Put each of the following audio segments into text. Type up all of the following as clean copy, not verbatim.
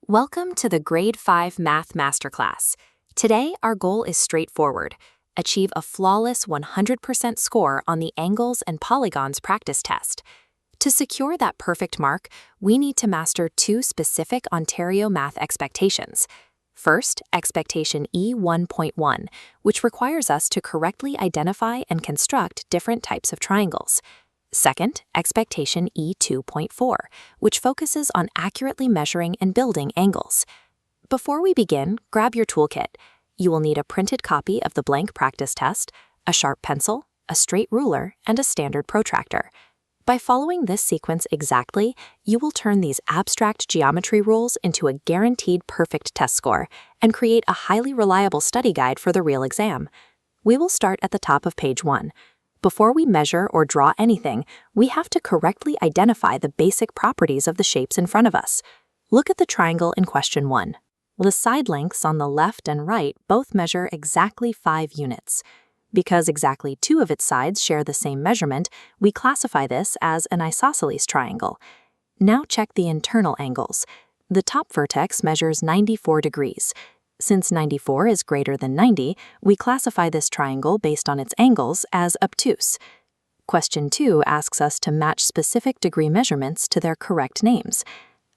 Welcome to the Grade 5 Math Masterclass. Today, our goal is straightforward. Achieve a flawless 100% score on the Angles and Polygons practice test. To secure that perfect mark, we need to master two specific Ontario math expectations. First, expectation E1.1, which requires us to correctly identify and construct different types of triangles. Second, expectation E2.4, which focuses on accurately measuring and building angles. Before we begin, grab your toolkit. You will need a printed copy of the blank practice test, a sharp pencil, a straight ruler, and a standard protractor. By following this sequence exactly, you will turn these abstract geometry rules into a guaranteed perfect test score and create a highly reliable study guide for the real exam. We will start at the top of page 1. Before we measure or draw anything, we have to correctly identify the basic properties of the shapes in front of us. Look at the triangle in question 1. The side lengths on the left and right both measure exactly 5 units. Because exactly 2 of its sides share the same measurement, we classify this as an isosceles triangle. Now check the internal angles. The top vertex measures 94 degrees. Since 94 is greater than 90, we classify this triangle based on its angles as obtuse. Question 2 asks us to match specific degree measurements to their correct names.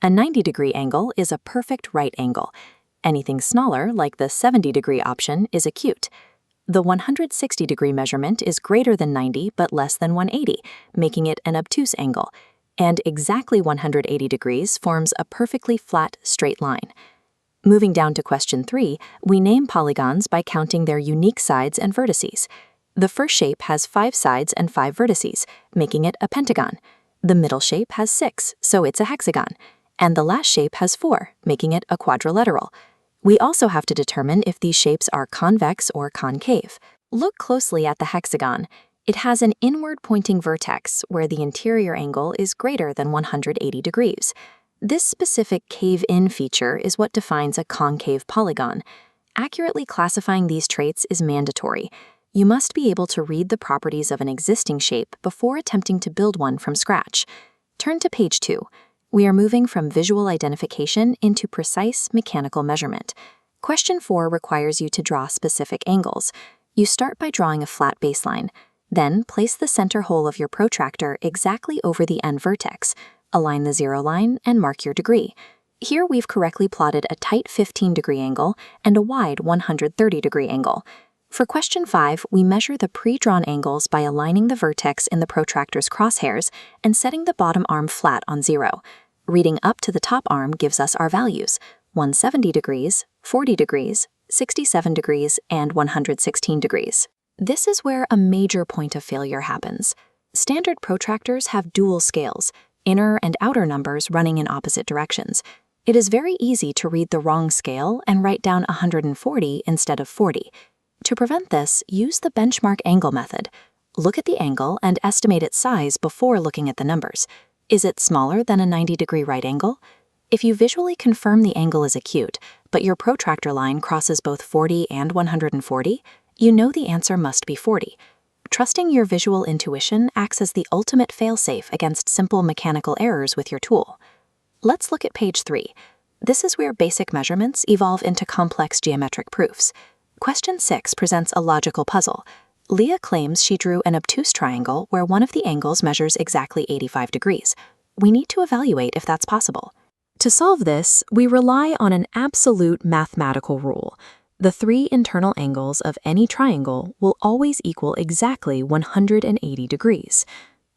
A 90-degree angle is a perfect right angle. Anything smaller, like the 70-degree option, is acute. The 160-degree measurement is greater than 90 but less than 180, making it an obtuse angle. And exactly 180 degrees forms a perfectly flat, straight line. Moving down to question 3, we name polygons by counting their unique sides and vertices. The first shape has 5 sides and 5 vertices, making it a pentagon. The middle shape has 6, so it's a hexagon. And the last shape has 4, making it a quadrilateral. We also have to determine if these shapes are convex or concave. Look closely at the hexagon. It has an inward-pointing vertex where the interior angle is greater than 180 degrees. This specific cave-in feature is what defines a concave polygon. Accurately classifying these traits is mandatory. You must be able to read the properties of an existing shape before attempting to build one from scratch. Turn to page 2. We are moving from visual identification into precise mechanical measurement. Question 4 requires you to draw specific angles. You start by drawing a flat baseline. Then place the center hole of your protractor exactly over the end vertex. Align the 0 line and mark your degree. Here we've correctly plotted a tight 15-degree angle and a wide 130-degree angle. For question 5, we measure the pre-drawn angles by aligning the vertex in the protractor's crosshairs and setting the bottom arm flat on 0. Reading up to the top arm gives us our values: 170 degrees, 40 degrees, 67 degrees, and 116 degrees. This is where a major point of failure happens. Standard protractors have dual scales, inner and outer numbers running in opposite directions. It is very easy to read the wrong scale and write down 140 instead of 40. To prevent this, use the benchmark angle method. Look at the angle and estimate its size before looking at the numbers. Is it smaller than a 90-degree right angle? If you visually confirm the angle is acute, but your protractor line crosses both 40 and 140, you know the answer must be 40. Trusting your visual intuition acts as the ultimate failsafe against simple mechanical errors with your tool. Let's look at page 3. This is where basic measurements evolve into complex geometric proofs. Question 6 presents a logical puzzle. Leah claims she drew an obtuse triangle where one of the angles measures exactly 85 degrees. We need to evaluate if that's possible. To solve this, we rely on an absolute mathematical rule. The 3 internal angles of any triangle will always equal exactly 180 degrees.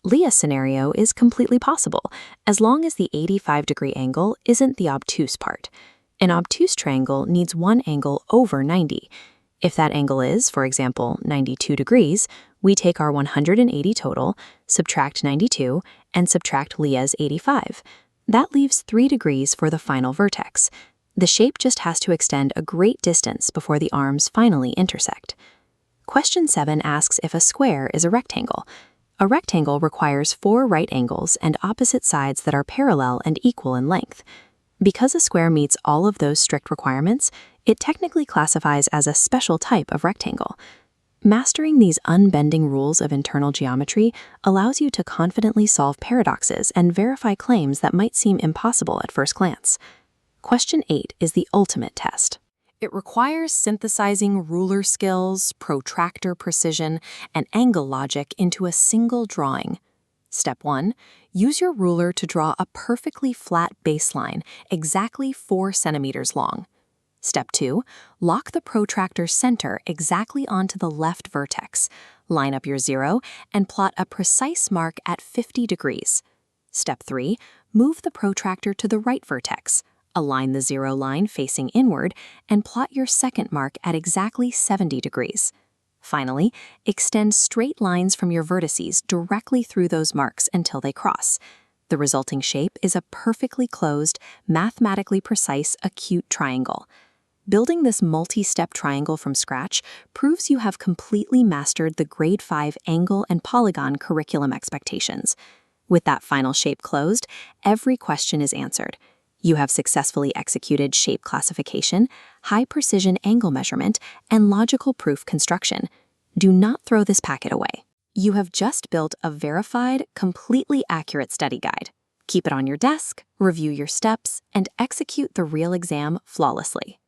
Leah's scenario is completely possible, as long as the 85-degree angle isn't the obtuse part. An obtuse triangle needs one angle over 90. If that angle is, for example, 92 degrees, we take our 180 total, subtract 92, and subtract Leah's 85. That leaves 3 degrees for the final vertex. The shape just has to extend a great distance before the arms finally intersect. Question 7 asks if a square is a rectangle. A rectangle requires 4 right angles and opposite sides that are parallel and equal in length. Because a square meets all of those strict requirements, it technically classifies as a special type of rectangle. Mastering these unbending rules of internal geometry allows you to confidently solve paradoxes and verify claims that might seem impossible at first glance. Question 8 is the ultimate test. It requires synthesizing ruler skills, protractor precision, and angle logic into a single drawing. Step 1. Use your ruler to draw a perfectly flat baseline, exactly 4 centimeters long. Step 2. Lock the protractor center exactly onto the left vertex. Line up your 0 and plot a precise mark at 50 degrees. Step 3. Move the protractor to the right vertex. Align the 0 line facing inward and plot your second mark at exactly 70 degrees. Finally, extend straight lines from your vertices directly through those marks until they cross. The resulting shape is a perfectly closed, mathematically precise acute triangle. Building this multi-step triangle from scratch proves you have completely mastered the Grade 5 Angle and Polygon curriculum expectations. With that final shape closed, every question is answered. You have successfully executed shape classification, high-precision angle measurement, and logical proof construction. Do not throw this packet away. You have just built a verified, completely accurate study guide. Keep it on your desk, review your steps, and execute the real exam flawlessly.